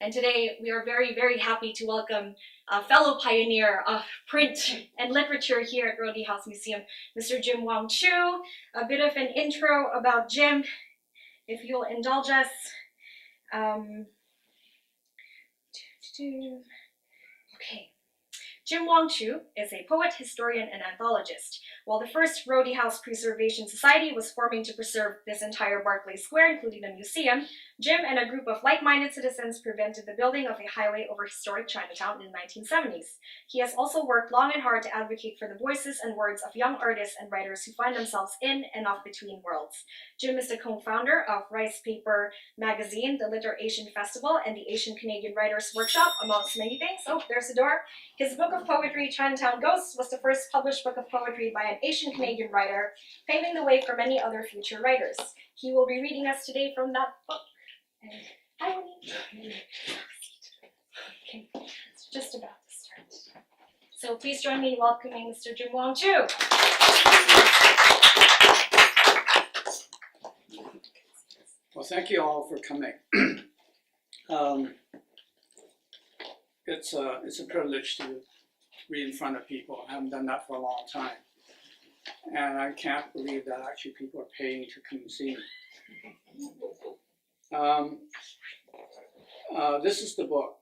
And today we are very, very happy to welcome a fellow pioneer of print and literature here at Roedde House Museum, Mr. Jim Wong-Chu. A bit of an intro about Jim, if you'll indulge us. Okay. Jim Wong-Chu is a poet, historian, and anthologist. While the first Roedde House Preservation Society was forming to preserve this entire Barclay Square, including the museum, Jim and a group of like-minded citizens prevented the building of a highway over historic Chinatown in the 1970s. He has also worked long and hard to advocate for the voices and words of young artists and writers who find themselves in and off between worlds. Jim is the co-founder of Ricepaper Magazine, the literASIAN Festival, and the Asian Canadian Writers Workshop, amongst many things. Oh, there's the door. His book of poetry, Chinatown Ghosts, was the first published book of poetry by an Asian Canadian writer, paving the way for many other future writers. He will be reading us today from that book. And hi, Winnie. Okay, it's just about to start. So please join me in welcoming Mr. Jim Wong-Chu. Well, thank you all for coming. It's a privilege to read in front of people. I haven't done that for a long time. And I can't believe that actually people are paying to come and see me. This is the book.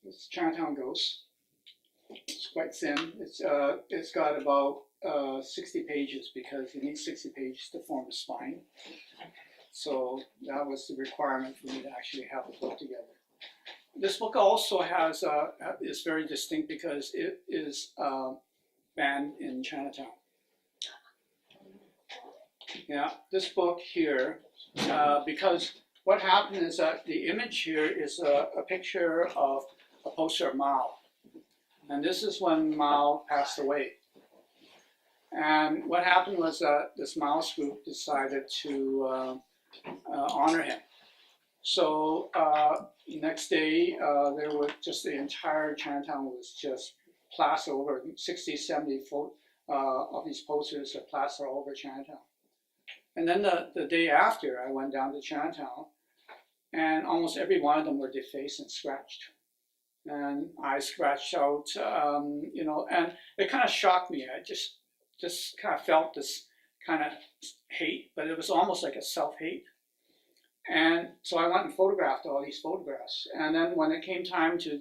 It's Chinatown Ghosts. It's quite thin. It's got about 60 pages because you need 60 pages to form a spine. So that was the requirement for me to actually have the book together. This book also is very distinct because it is banned in Chinatown. Yeah, this book here, because what happened is that the image here is a picture of a poster of Mao. And this is when Mao passed away. And what happened was that this Maoist group decided to honor him. So the next day, there was just the entire Chinatown was just plastered over, 60, 70 of these posters are plastered all over Chinatown. And then the day after, I went down to Chinatown, and almost every one of them were defaced and scratched. And I scratched out, you know, and it kind of shocked me. I just kind of felt this kind of hate, but it was almost like a self-hate. And so I went and photographed all these photographs. And then when it came time to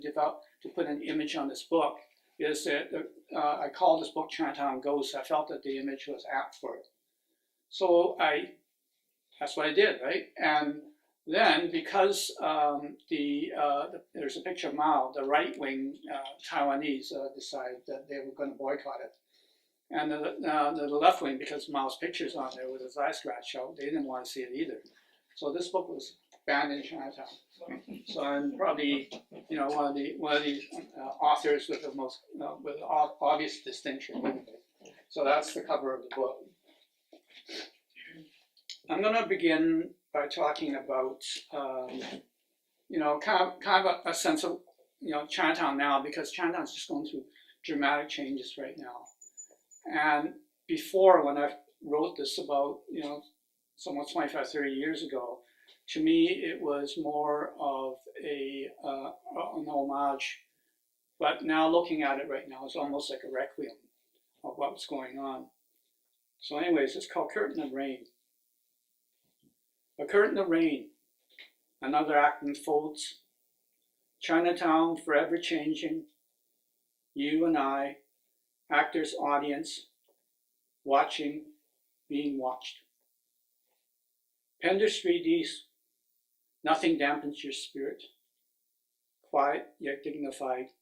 put an image on this book, I called this book Chinatown Ghosts. I felt that the image was apt for it. So that's what I did, right? And then because there's a picture of Mao, the right-wing Taiwanese decided that they were going to boycott it. And the left wing, because Mao's picture's on there with his eye scratched out, they didn't want to see it either. So this book was banned in Chinatown. So I'm probably, you know, one of the authors with the most with obvious distinction. So that's the cover of the book. I'm going to begin by talking about, you know, kind of a sense of, you know, Chinatown now, because Chinatown's just going through dramatic changes right now. And before, when I wrote this about, you know, somewhat 25, 30 years ago, to me it was more of an homage. But now looking at it right now, it's almost like a requiem of what's going on. So anyways, it's called Curtain of Rain. A curtain of rain, another act unfolds. Chinatown forever changing. You and I, actors, audience, watching, being watched. Pender Street East, nothing dampens your spirit. Quiet yet dignified,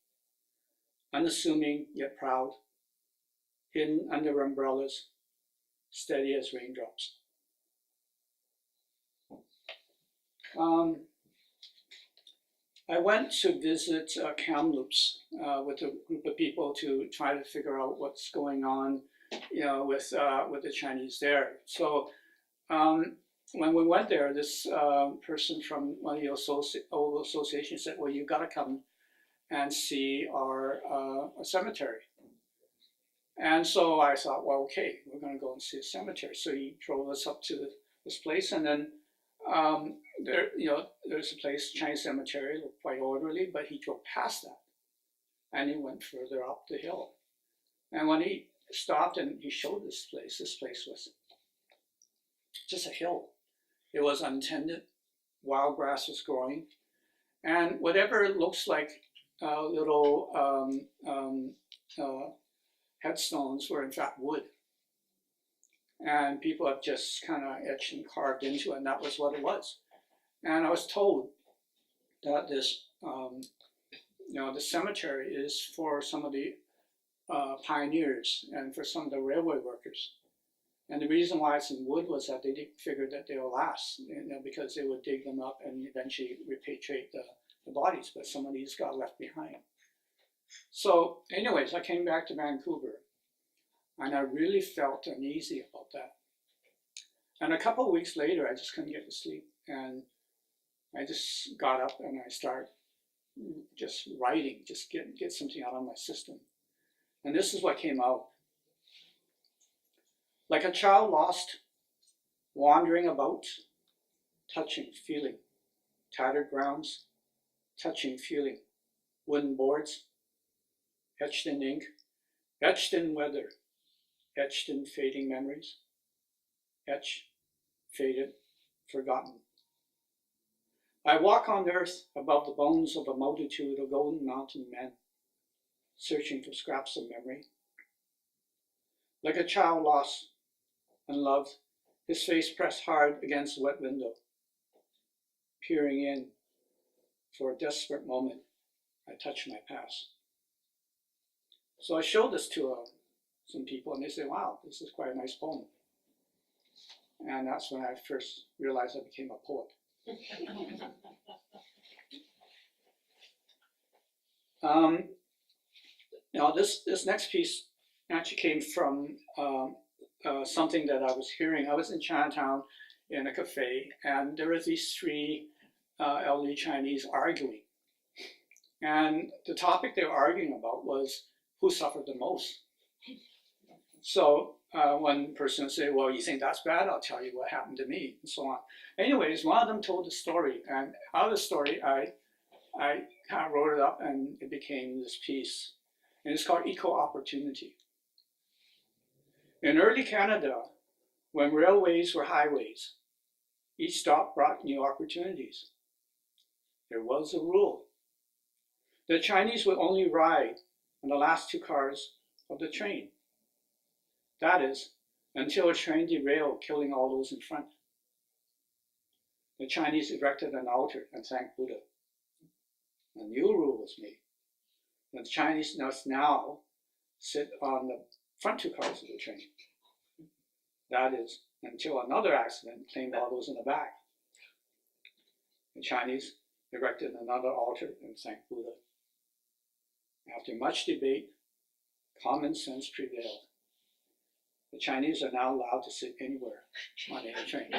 unassuming yet proud, hidden under umbrellas, steady as raindrops. I went to visit Kamloops with a group of people to try to figure out what's going on, you know, with the Chinese there. So when we went there, this person from one of the old associations said, "Well, you've got to come and see our cemetery." And so I thought, well, okay, we're going to go and see a cemetery. So he drove us up to this place, and then there's a place, Chinese cemetery, looked quite orderly, but he drove past that, and he went further up the hill. And when he stopped and he showed this place was just a hill. It was untended, wild grass was growing, and whatever looks like little headstones were in fact wood. And people have just kind of etched and carved into it, and that was what it was. And I was told that this, the cemetery is for some of the pioneers and for some of the railway workers. And the reason why it's in wood was that they figured that they'll last, because they would dig them up and eventually repatriate the bodies, but some of these got left behind. So anyways, I came back to Vancouver, and I really felt uneasy about that. And a couple of weeks later, I just couldn't get to sleep, and I just got up and I started just writing, just get something out of my system. And this is what came out. Like a child lost, wandering about, touching, feeling, tattered grounds, touching, feeling, wooden boards, etched in ink, etched in weather, etched in fading memories, etched, faded, forgotten. I walk on earth above the bones of a multitude of golden mountain men, searching for scraps of memory. Like a child lost and loved, his face pressed hard against the wet window, peering in. For a desperate moment, I touch my past. So I showed this to some people, and they say, wow, this is quite a nice poem. And that's when I first realized I became a poet. Now this next piece actually came from something that I was hearing. I was in Chinatown in a cafe, and there were these three elderly Chinese arguing. And the topic they were arguing about was who suffered the most. So one person would say, well, you think that's bad? I'll tell you what happened to me, and so on. Anyways, one of them told the story, and out of the story, I kind of wrote it up, and it became this piece. And it's called Equal Opportunity. In early Canada, when railways were highways, each stop brought new opportunities. There was a rule. The Chinese would only ride on the last two cars of the train. That is, until a train derailed, killing all those in front. The Chinese erected an altar and thanked Buddha. A new rule was made. The Chinese must now sit on the front two cars of the train. That is, until another accident claimed all those in the back. The Chinese erected another altar and thanked Buddha. After much debate, common sense prevailed. The Chinese are now allowed to sit anywhere on any train.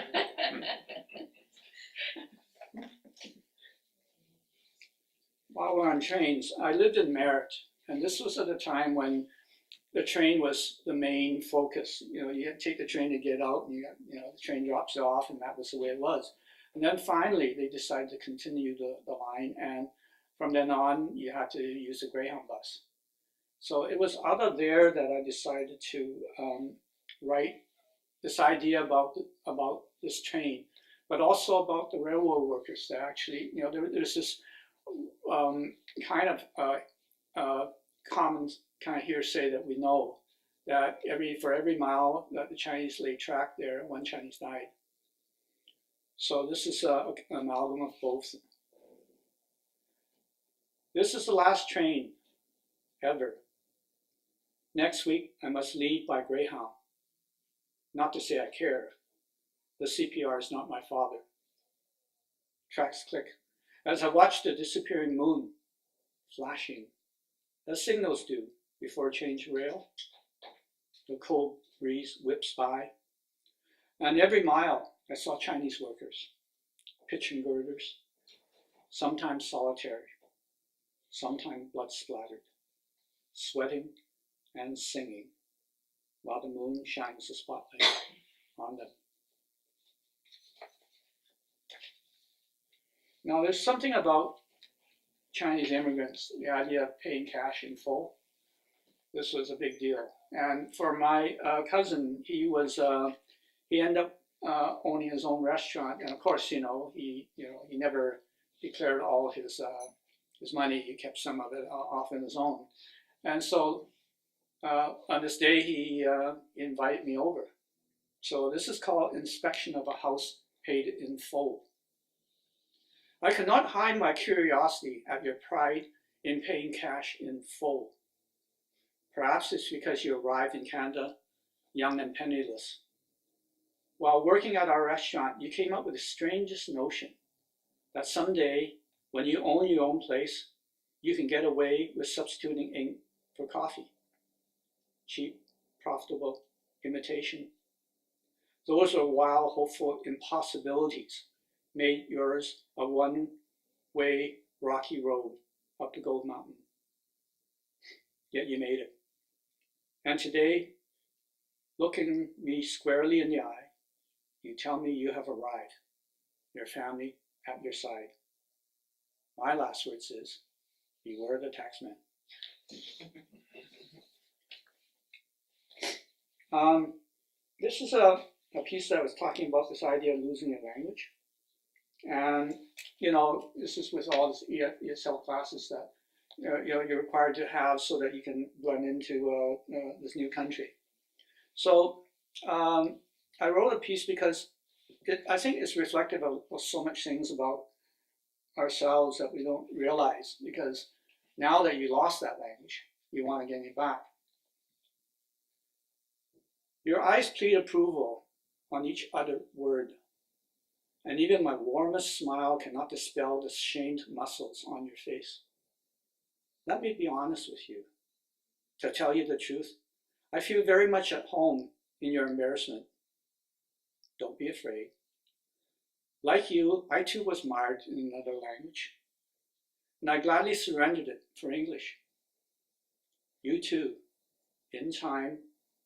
While we're on trains, I lived in Merritt, and this was at a time when the train was the main focus. You had to take the train to get out, and the train drops you off, and that was the way it was. And then finally, they decided to continue the line, and from then on, you had to use a Greyhound bus. So it was out of there that I decided to write this idea about this train, but also about the railroad workers that actually, there's this kind of common kind of hearsay that we know that for every mile that the Chinese laid track there, one Chinese died. So this is an amalgam of both. This is the last train ever. Next week, I must leave by Greyhound. Not to say I care. The CPR is not my father. Tracks click. As I watch the disappearing moon, flashing, as signals do before change rail, the cold breeze whips by. And every mile, I saw Chinese workers, pitching girders, sometimes solitary, sometimes blood-splattered, sweating and singing, while the moon shines the spotlight on them. Now there's something about Chinese immigrants, the idea of paying cash in full. This was a big deal. And for my cousin, he ended up owning his own restaurant. And of course, he never declared all of his money. He kept some of it off on his own. And so on this day, he invited me over. So this is called inspection of a house paid in full. I cannot hide my curiosity at your pride in paying cash in full. Perhaps it's because you arrived in Canada young and penniless. While working at our restaurant, you came up with the strangest notion that someday, when you own your own place, you can get away with substituting ink for coffee. Cheap, profitable imitation. Those are wild, hopeful impossibilities made yours a one-way rocky road up the Gold Mountain. Yet you made it. And today, looking me squarely in the eye, you tell me you have arrived, your family at your side. My last words is, beware the taxman. This is a piece that was talking about this idea of losing a language. And, this is with all these ESL classes that you're required to have so that you can blend into this new country. So I wrote a piece because I think it's reflective of so much things about ourselves that we don't realize, because now that you lost that language, you want to get it back. Your eyes plead approval on each other word, and even my warmest smile cannot dispel the shamed muscles on your face. Let me be honest with you. To tell you the truth, I feel very much at home in your embarrassment. Don't be afraid. Like you, I too was mired in another language, and I gladly surrendered it for English. You too, in time,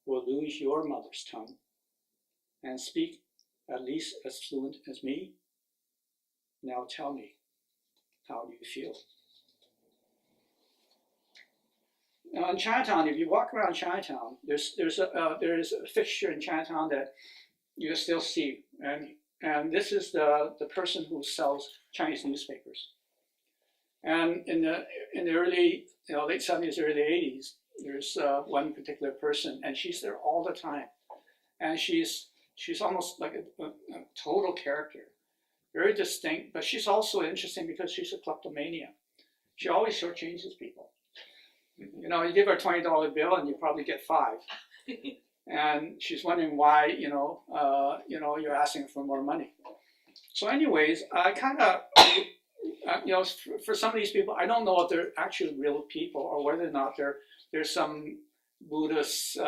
will lose your mother's tongue and speak at least as fluent as me. Now tell me, how do you feel? Now in Chinatown, if you walk around Chinatown, there's a fixture in Chinatown that you still see, and this is the person who sells Chinese newspapers. And in the early, late 70s, early 80s, there's one particular person, and she's there all the time, and she's almost like a total character, very distinct. But she's also interesting because she's a kleptomania. She always shortchanges people. You give her a $20 bill and you probably get $5. And she's wondering why, you're asking for more money. So anyways, I kind of, for some of these people, I don't know if they're actually real people or whether or not there's some Buddhist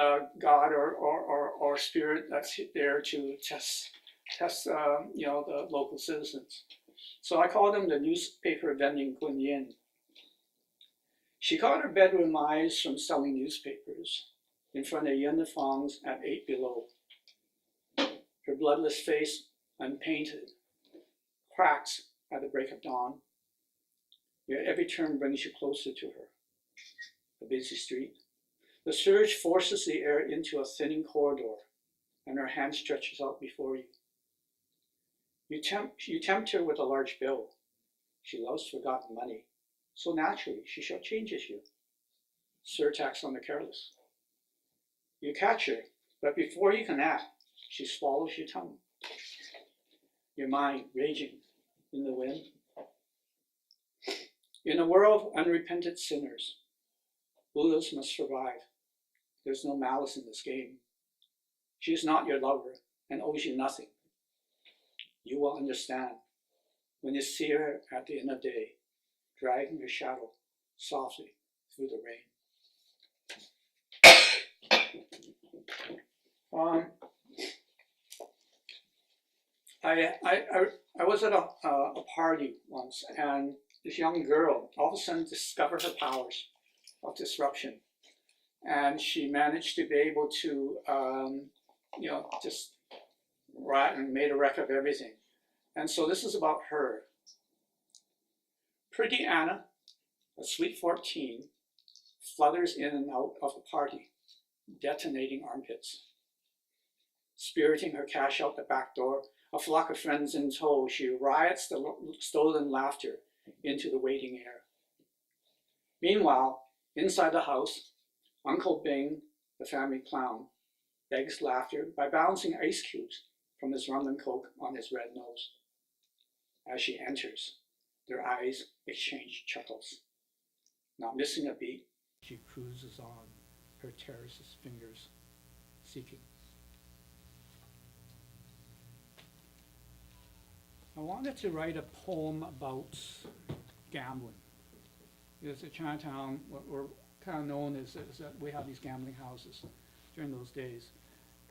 god or spirit that's there to test the local citizens. So I call them the newspaper vending Guanyin. She got her bedroom eyes from selling newspapers in front of yen fongs at 8 below. Her bloodless face unpainted, cracks at the break of dawn. Yet every turn brings you closer to her. A busy street. The surge forces the air into a thinning corridor, and her hand stretches out before you. You tempt her with a large bill. She loves forgotten money, so naturally she shortchanges you. Surtax on the careless. You catch her, but before you can act, she swallows your tongue. Your mind raging in the wind. In a world of unrepentant sinners, Buddhas must survive. There's no malice in this game. She is not your lover and owes you nothing. You will understand when you see her at the end of the day, dragging her shadow softly through the rain. I was at a party once, and this young girl all of a sudden discovered her powers of disruption, and she managed to be able to, just write and made a wreck of everything. And so this is about her. Pretty Anna, a sweet 14, flutters in and out of the party, detonating armpits. Spiriting her cash out the back door, a flock of friends in tow, she riots the stolen laughter into the waiting air. Meanwhile, inside the house, Uncle Bing, the family clown, begs laughter by balancing ice cubes from his rum and coke on his red nose. As she enters, their eyes exchange chuckles. Not missing a beat, she cruises on, her terracist fingers seeking. I wanted to write a poem about gambling. Because at Chinatown, what we're kind of known is that we have these gambling houses during those days.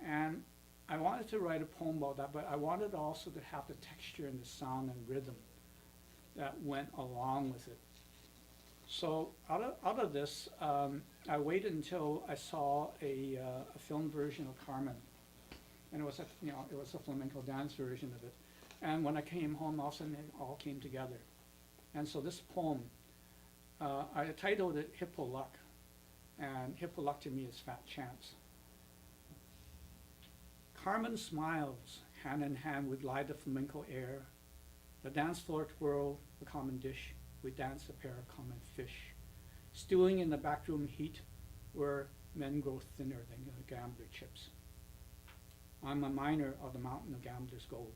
And I wanted to write a poem about that, but I wanted also to have the texture and the sound and rhythm that went along with it. So out of this, I waited until I saw a film version of Carmen, and it was a flamenco dance version of it. And when I came home, all of a sudden it all came together. And so this poem, I titled it Hippo Luck, and Hippo Luck to me is fat chance. Carmen smiles, hand in hand we glide the flamenco air. The dance floor twirl, the common dish, we dance a pair of common fish. Stewing in the backroom heat, where men grow thinner than the gambler chips. I'm a miner of the mountain of gambler's gold.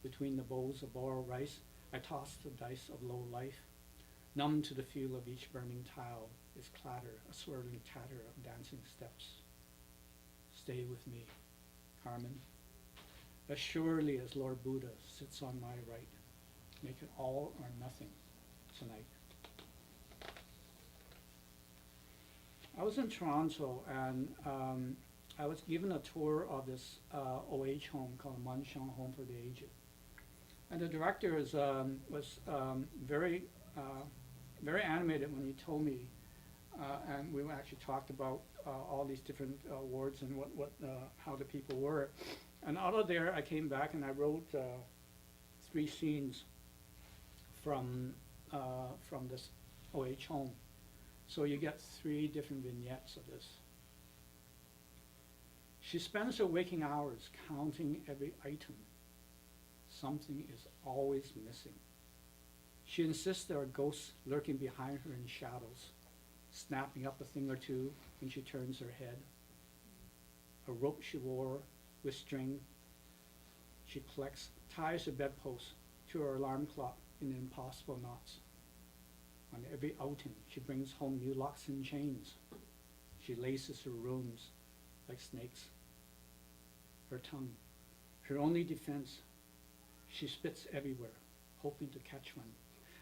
Between the bowls of boiled rice, I toss the dice of low life. Numb to the feel of each burning tile is clatter, a swirling tatter of dancing steps. Stay with me, Carmen. As surely as Lord Buddha sits on my right, make it all or nothing tonight. I was in Toronto, and I was given a tour of this OH home called Munshong Home for the Aged. And the director was very animated when he told me, and we actually talked about all these different wards and how the people were. And out of there, I came back and I wrote 3 scenes from this OH home. So you get 3 different vignettes of this. She spends her waking hours counting every item. Something is always missing. She insists there are ghosts lurking behind her in shadows, snapping up a thing or two when she turns her head. A rope she wore with string she collects, ties her bedpost to her alarm clock in impossible knots. On every outing, she brings home new locks and chains. She laces her rooms like snakes. Her tongue, her only defense, she spits everywhere, hoping to catch one,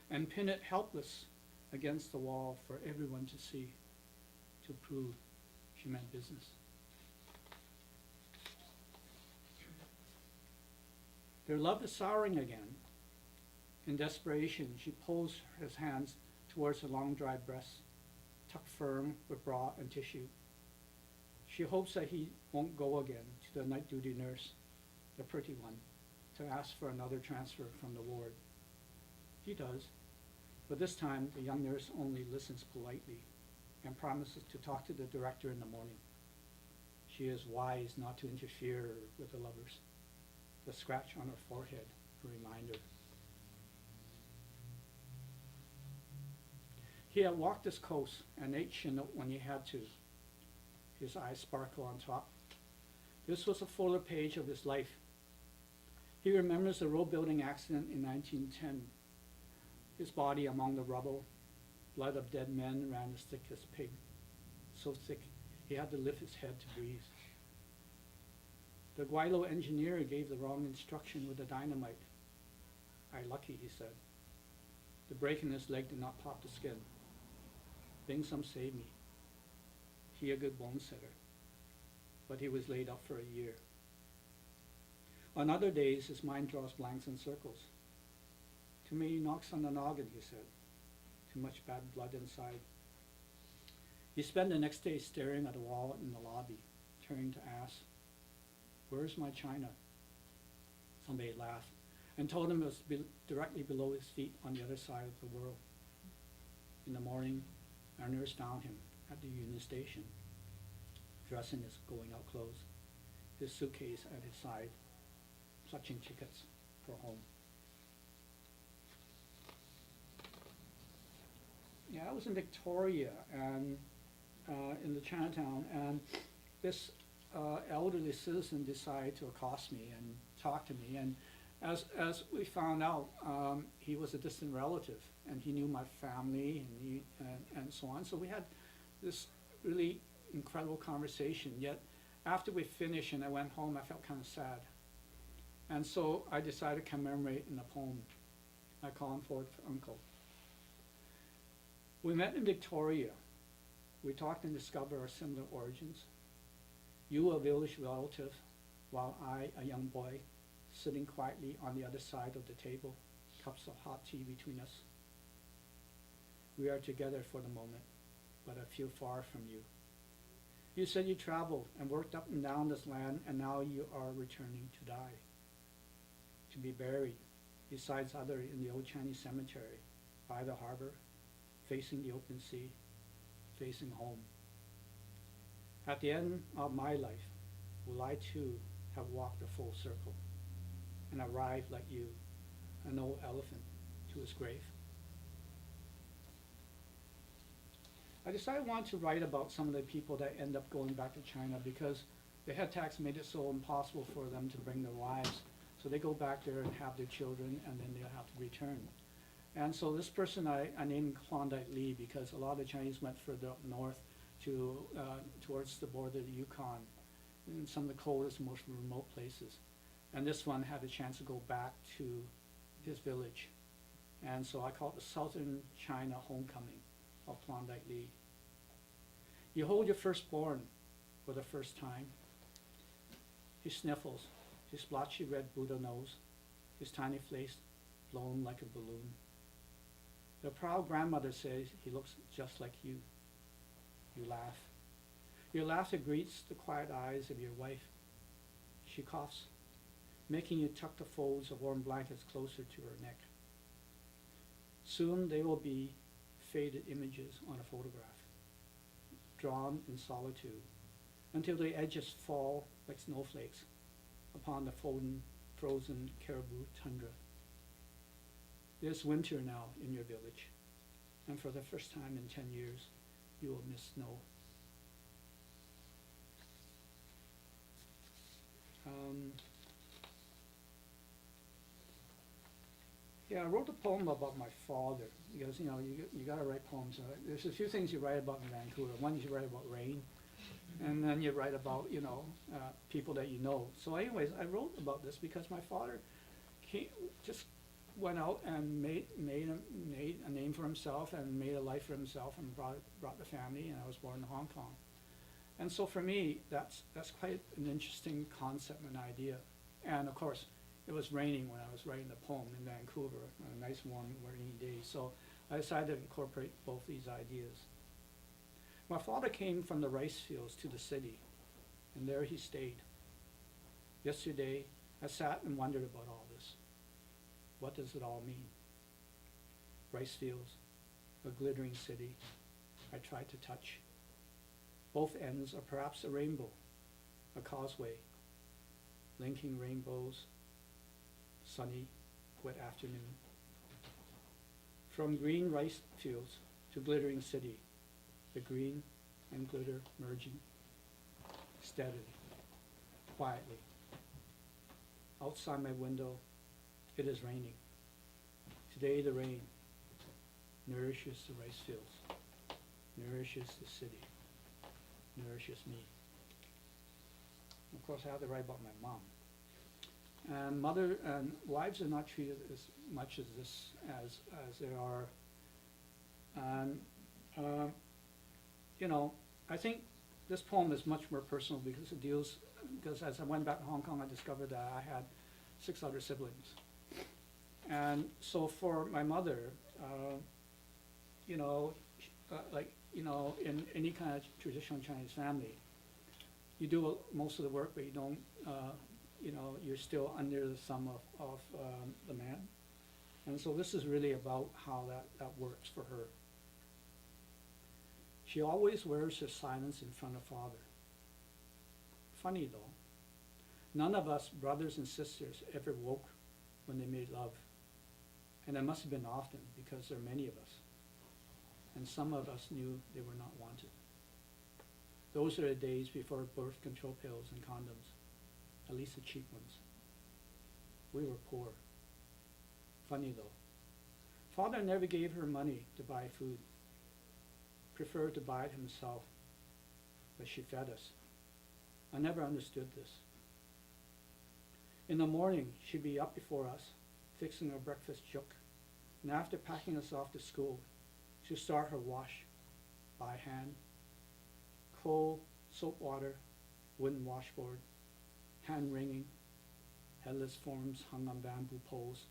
and pin it helpless against the wall for everyone to see, to prove she meant business. Their love is souring again. In desperation, she pulls his hands towards her long, dry breasts, tucked firm with bra and tissue. She hopes that he won't go again to the night duty nurse, the pretty one, to ask for another transfer from the ward. He does, but this time the young nurse only listens politely and promises to talk to the director in the morning. She is wise not to interfere with the lovers. The scratch on her forehead, a reminder. He had walked this coast and ate Chinook when he had to. His eyes sparkle on top. This was a fuller page of his life. He remembers the road building accident in 1910. His body among the rubble, blood of dead men ran as thick as pig, so thick he had to lift his head to breathe. The Guaylo engineer gave the wrong instruction with the dynamite. "I lucky," he said. The break in his leg did not pop the skin. Bing some saved me. He a good bone setter, but he was laid up for a year. On other days, his mind draws blanks and circles. Too many knocks on the noggin, he said. Too much bad blood inside. He spent the next day staring at a wall in the lobby, turning to ask, "Where's my china?" Somebody laughed and told him it was directly below his feet on the other side of the world. In the morning, our nurse found him at the Union Station, dressed in his going out clothes, his suitcase at his side, clutching tickets for home. Yeah, I was in Victoria and in the Chinatown, and this elderly citizen decided to accost me and talk to me. And as we found out, he was a distant relative, and he knew my family and so on. So we had this really incredible conversation. Yet after we finished and I went home, I felt kind of sad. And so I decided to commemorate in a poem. I call him Fort Uncle. We met in Victoria. We talked and discovered our similar origins. You a village relative, while I, a young boy, sitting quietly on the other side of the table, cups of hot tea between us. We are together for the moment, but I feel far from you. You said you traveled and worked up and down this land, and now you are returning to die, to be buried, besides others in the old Chinese cemetery, by the harbor, facing the open sea, facing home. At the end of my life, will I too have walked a full circle and arrived like you, an old elephant, to his grave? I decided I wanted to write about some of the people that end up going back to China because the head tax made it so impossible for them to bring their wives. So they go back there and have their children, and then they'll have to return. And so this person I named Klondike because a lot of the Chinese went further up north to towards the border of the Yukon, in some of the coldest, most remote places. And this one had a chance to go back to his village. And so I call it the Southern China Homecoming of Klondike. You hold your firstborn for the first time. He sniffles, his blotchy red Buddha nose, his tiny face blown like a balloon. The proud grandmother says he looks just like you. You laugh. Your laughter greets the quiet eyes of your wife. She coughs, making you tuck the folds of warm blankets closer to her neck. Soon they will be faded images on a photograph, drawn in solitude, until the edges fall like snowflakes upon the frozen caribou tundra. There's winter now in your village, and for the first time in 10 years, you will miss snow. Yeah, I wrote a poem about my father because you got to write poems. There's a few things you write about in Vancouver. One is you write about rain, and then you write about people that you know. So, anyways, I wrote about this because my father just went out and made a name for himself and made a life for himself and brought the family. And I was born in Hong Kong, and so for me that's quite an interesting concept and idea. And of course, it was raining when I was writing the poem in Vancouver on a nice warm rainy day. So I decided to incorporate both these ideas. My father came from the rice fields to the city, and there he stayed. Yesterday, I sat and wondered about all this. What does it all mean? Rice fields, a glittering city, I tried to touch. Both ends are perhaps a rainbow, a causeway, linking rainbows, sunny, wet afternoon. From green rice fields to glittering city, the green and glitter merging, steadily, quietly. Outside my window, it is raining. Today the rain nourishes the rice fields, nourishes the city, nourishes me. Of course, I have to write about my mom. And mother and wives are not treated as much as this as there are. And I think this poem is much more personal because as I went back to Hong Kong, I discovered that I had 6 other siblings. And so for my mother, in any kind of traditional Chinese family, you do most of the work, but you don't, you're still under the thumb of the man. And so this is really about how that works for her. She always wears her silence in front of Father. Funny though, none of us brothers and sisters ever woke when they made love. And it must have been often because there are many of us. And some of us knew they were not wanted. Those are the days before birth control pills and condoms, at least the cheap ones. We were poor. Funny though. Father never gave her money to buy food. Preferred to buy it himself. But she fed us. I never understood this. In the morning, she'd be up before us, fixing our breakfast juk. And after packing us off to school, she'd start her wash by hand. Coal, soap water, wooden washboard, hand wringing, headless forms hung on bamboo poles,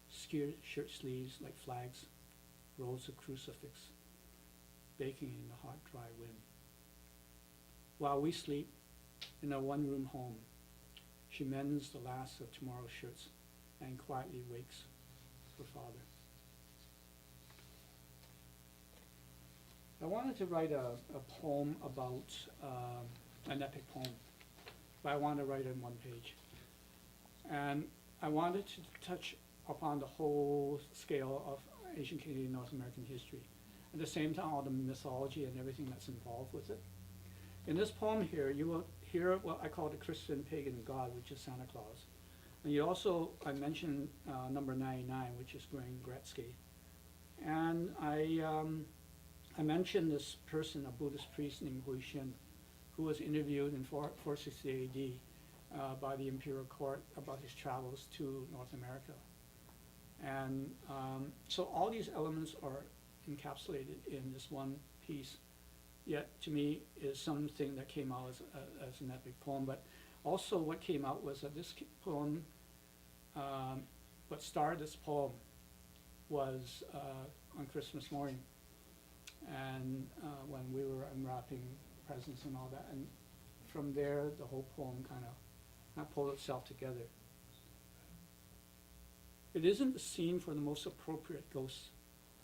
skewered shirt sleeves like flags, rows of crucifix, baking in the hot, dry wind. While we sleep in our one-room home, she mends the last of tomorrow's shirts and quietly wakes for Father. I wanted to write a poem about an epic poem, but I wanted to write it in one page. And I wanted to touch upon the whole scale of Asian Canadian North American history. At the same time, all the mythology and everything that's involved with it. In this poem here, you will hear what I call the Christian pagan god, which is Santa Claus. And you also, I mentioned number 99, which is Wayne Gretzky. And I mentioned this person, a Buddhist priest named Hui Xin, who was interviewed in 460 AD by the imperial court about his travels to North America. And so all these elements are encapsulated in this one piece, yet to me is something that came out as an epic poem. But also what came out was that this poem, what started this poem was on Christmas morning, and when we were unwrapping presents and all that, and from there the whole poem kind of pulled itself together. It isn't the scene for the most appropriate ghosts,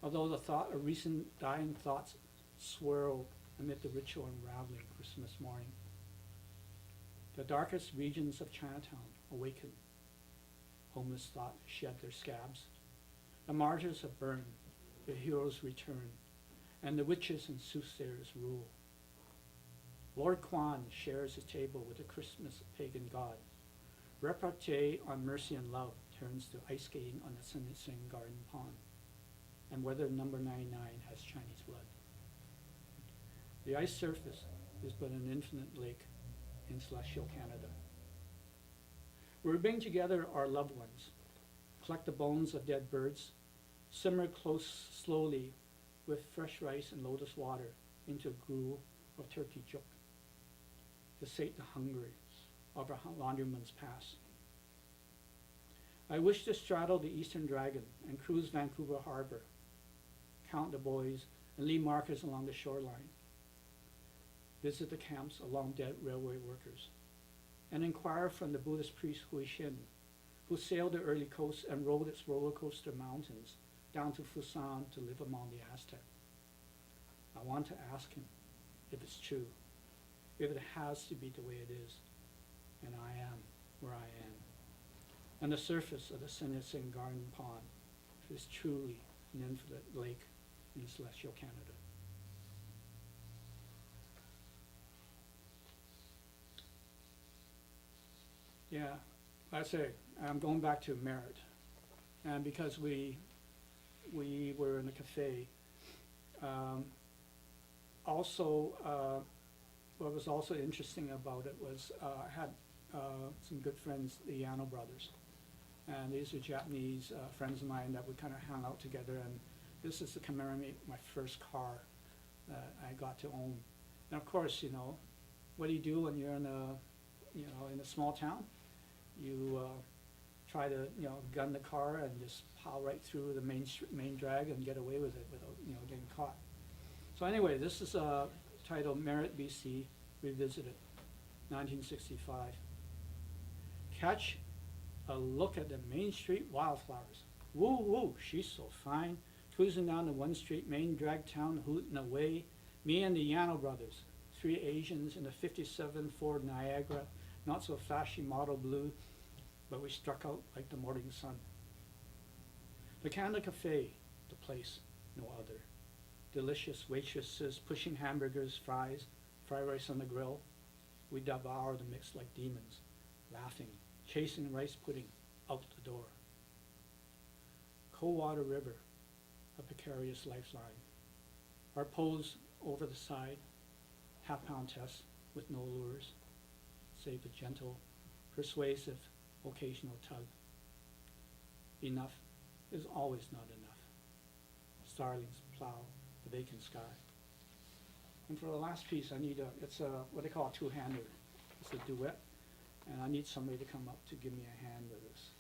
although the thought of recent dying thoughts swirl amid the ritual unraveling Christmas morning. The darkest regions of Chinatown awaken. Homeless thoughts shed their scabs. The martyrs have burned, the heroes return, and the witches and soothsayers rule. Lord Kwan shares his table with the Christmas pagan god. Repartee on mercy and love turns to ice skating on the Chinatown Garden Pond, and whether number 99 has Chinese blood. The ice surface is but an infinite lake in celestial Canada. We bring together our loved ones, collect the bones of dead birds, simmer close slowly with fresh rice and lotus water into a gruel of turkey juk to sate the hunger of our laundryman's past. I wish to straddle the Eastern Dragon and cruise Vancouver Harbor, count the buoys and leave markers along the shoreline, visit the camps along dead railway workers, and inquire from the Buddhist priest Hui Xin, who sailed the early coast and rode its roller coaster mountains down to Fusan to live among the Aztec. I want to ask him if it's true, if it has to be the way it is, and I am where I am. And the surface of the Chinatown Garden Pond is truly an infinite lake in celestial Canada. Yeah, I say, I'm going back to Merritt, and because we were in a cafe, what was also interesting about it was I had some good friends, the Yano brothers, and these are Japanese friends of mine that we kind of hung out together, and this is to commemorate my first car that I got to own. And of course, you know, what do you do when you're in a small town? You try to, gun the car and just plow right through the main drag and get away with it without, getting caught. So anyway, this is titled Merritt, BC, Revisited, 1965. Catch a look at the Main Street wildflowers. Woo woo, she's so fine. Cruising down the 1 Street main drag town, hooting away. Me and the Yano brothers, 3 Asians in a '57 Ford Niagara, not so flashy model blue, but we struck out like the morning sun. The Canada Cafe, the place, no other. Delicious waitresses pushing hamburgers, fries, fried rice on the grill. We devour the mix like demons, laughing, chasing rice pudding out the door. Coldwater River, a precarious lifeline. Our pose over the side, half-pound test with no lures, save a gentle, persuasive, occasional tug. Enough is always not enough. Starlings plow the vacant sky. And for the last piece, I need it's what they call a two-hander. It's a duet, and I need somebody to come up to give me a hand with this.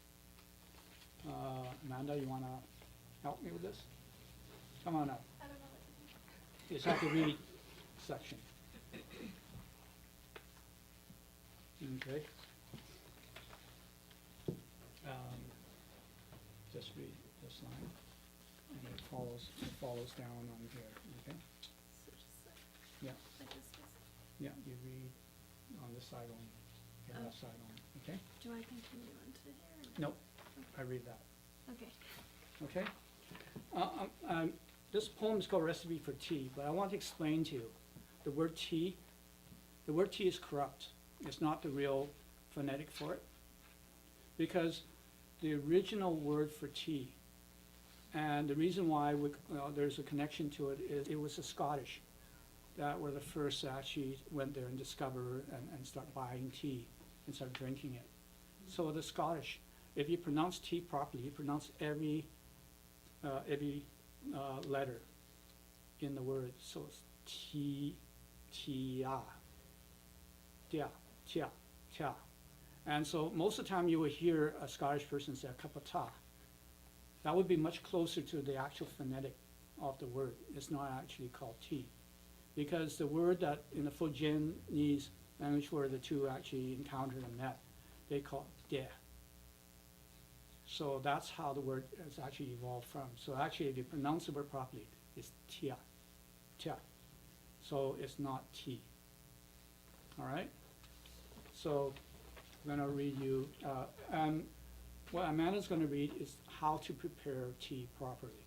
Amanda, you want to help me with this? Come on up. I don't know what to do. You just have to read section. Okay. Just read this line, and it follows down on here. Okay. So just Yeah. like this. Yeah. You read on this side only. Okay, Oh. left side only. Okay. Do I continue onto here? Nope. I read that. Okay. Okay. This poem is called Recipe for Tea, but I want to explain to you the word tea. The word tea is corrupt. It's not the real phonetic for it, because the original word for tea, and the reason why there's a connection to it is it was the Scottish that were the first that actually went there and discovered and start buying tea and start drinking it. So the Scottish, if you pronounce tea properly, you pronounce every letter in the word. So it's tea, tia, tia, tia, tia. And so most of the time you will hear a Scottish person say a cup of tea. That would be much closer to the actual phonetic of the word. It's not actually called tea. Because the word that in the Fujianese language where the two actually encountered and met, they call it de. So that's how the word has actually evolved from. So actually if you pronounce the word properly, it's tia, tia. So it's not tea. All right? So I'm going to read you, what Amanda's going to read is how to prepare tea properly.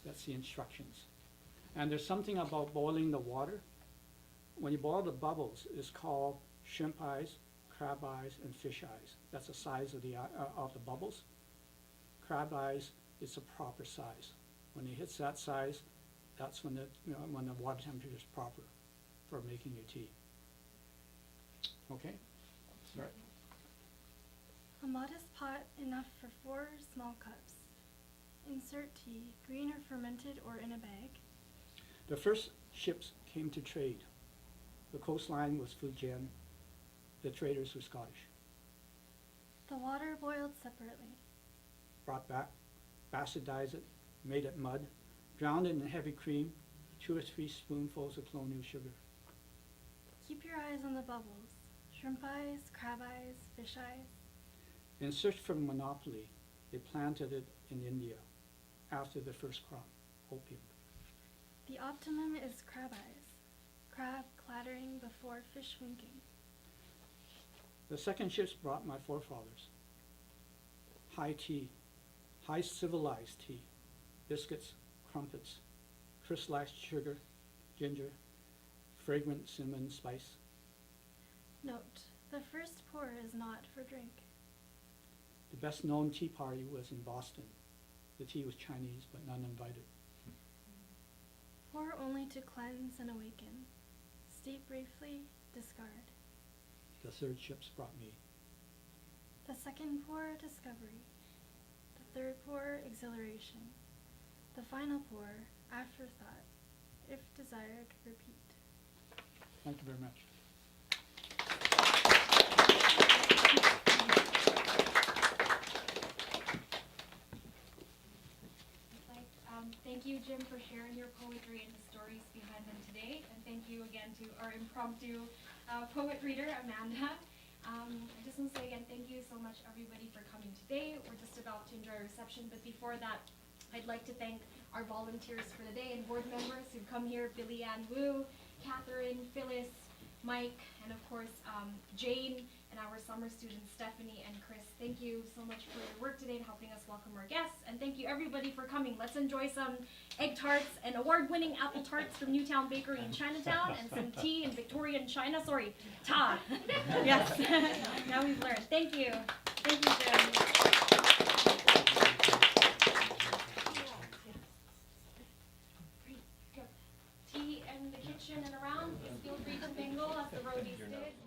That's the instructions. And there's something about boiling the water. When you boil the bubbles, it's called shrimp eyes, crab eyes, and fish eyes. That's the size of the bubbles. Crab eyes is the proper size. When it hits that size, that's when when the water temperature is proper for making your tea. Okay? Start. A modest pot enough for 4 small cups. Insert tea, green or fermented or in a bag. The first ships came to trade. The coastline was Fujian. The traders were Scottish. The water boiled separately. Brought back, bastardized it, made it mud, drowned it in heavy cream, 2 or 3 spoonfuls of colonial sugar. Keep your eyes on the bubbles. Shrimp eyes, crab eyes, fish eyes. In search for monopoly, they planted it in India after the first crop, opium. The optimum is crab eyes. Crab clattering before fish winking. The second ships brought my forefathers. High tea, high civilized tea, biscuits, crumpets, crystallized sugar, ginger, fragrant cinnamon spice. Note, the first pour is not for drink. The best known tea party was in Boston. The tea was Chinese, but none invited. Pour only to cleanse and awaken. Steep briefly, discard. The third ships brought me. The second pour, discovery. The third pour, exhilaration. The final pour, afterthought. If desired, repeat. Thank you very much. Thank you, Jim, for sharing your poetry and the stories behind them today. And thank you again to our impromptu poet reader, Amanda. I just want to say again, thank you so much, everybody, for coming today. We're just about to enjoy our reception, but before that, I'd like to thank our volunteers for the day and board members who've come here, Billy Ann Wu, Catherine, Phyllis, Mike, and of course Jane, and our summer students Stephanie and Chris. Thank you so much for your work today and helping us welcome our guests, and thank you everybody for coming. Let's enjoy some egg tarts and award-winning apple tarts from Newtown Bakery in Chinatown, and some tea in Victorian China. Sorry, ta. Yes, now we've learned. Thank you. Thank you, Jim. Tea in the kitchen and around. Please feel free to mingle as the roadies did.